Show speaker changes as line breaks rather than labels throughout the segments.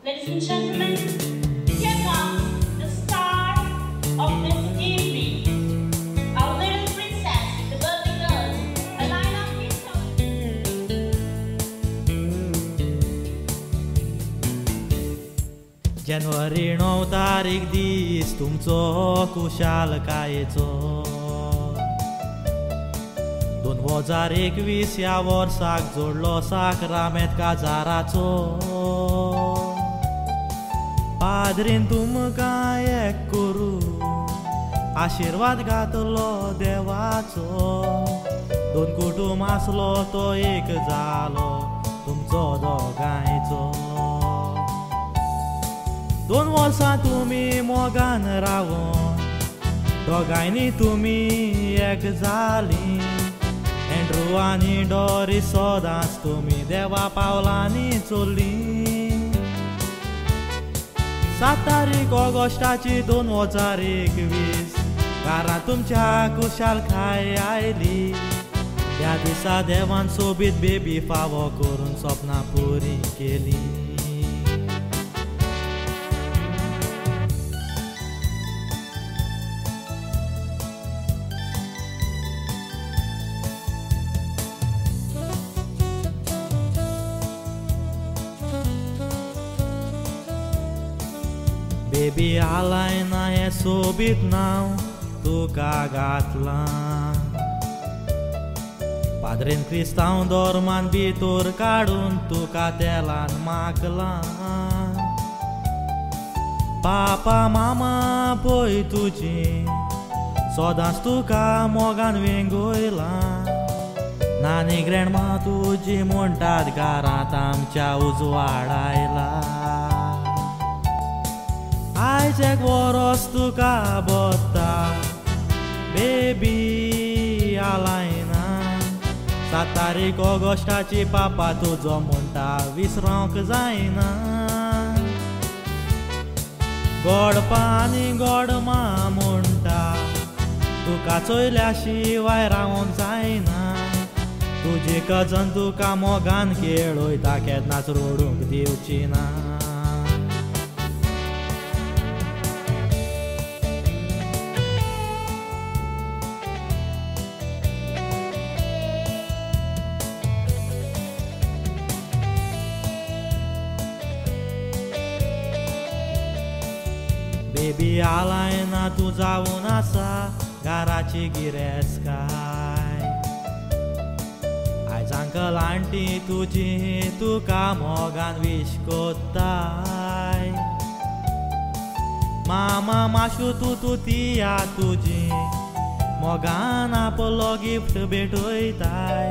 Ladies and gentlemen, here comes the star of this evening, our little princess, the birthday girl, Alina Pinto.
January 9 तारीख दीस तुमचो खुशाल कायेचो 2021 ह्या वर्साक जोडलो साखरामेत काजाराचो पाद्रीन तुमकां एक करू आशिर्वाद घातलो देवाचो 2 कुटुंब आसलो तो एक जालो तुमचो दोगांयचो 2 वर्सां तुमी मोगान रावून दोगांयनी तुमी एक जालीं एंड्रू आनी डॉरी सदांच तुमी देवा पावलांनी चोल्लीं 7 तारीख ऑगस्टाची 2021 घरां तुमच्या खुशालकाय आयली ह्या दिसा देवान सोबीत बेबी फावो करून सपनां पुरी केली बेबी आलायना हें सोबीत नांव तुका घातलां पाद्रीन क्रिस्तांव धर्मान भितर काडून तुका तेलान मागलां पापा मामा पळय तुजी सदांच तुका मोगान वेंगयलां नानी ग्रँडमा तुजी म्हणटात घरांत आमच्या उजवाड आयला आयज एक वरोस तुका बोत्ता बेबी आलायना 7 तारीख ऑगस्टाची पापा तुजो म्हणटा विसरोंक जायना गोडपा आनी गोडमा म्हणटा तुका चोयल्या शिवाय रावोंक जायना तुजी कजन तुका मोगान खेळयता केन्नाच रडूंक दिवची ना बेबी आलायना तू जावन आसा घराची गिरेस्काय आयज अंकल आंटी तुजी तुका मोगान विश कोत्ताय मामा माशू तू तिया तुजी मोगान आपलो गिफ्ट भेटयताय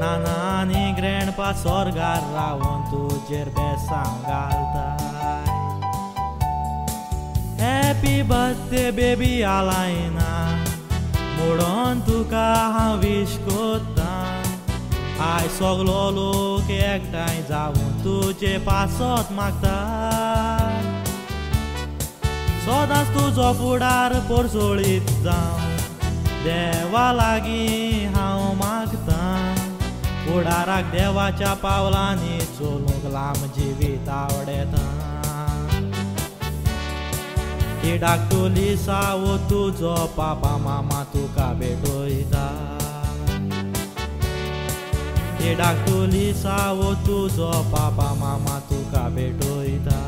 नाना आनी ग्रँडपा स्वर्गार रावून तुजेर बेसांव घालताय हॅपी बर्थडे बेबी आलायना म्हणून तुका हांव विश कोत्ता आयज सगलो लोक एकठांय जावून तुजे पासत मागता सदांच तुजो फुडार परसोळीत जावं देवा लागीं हांव मागता फुडाराक देवाच्या पावलांनी चलूंक लांब जिवीत आवडेता किडाक तुली सावो तुजो पापा मामा तुका भेटयता किडाक तुली सावो तुजो पापा मामा तुका भेटयता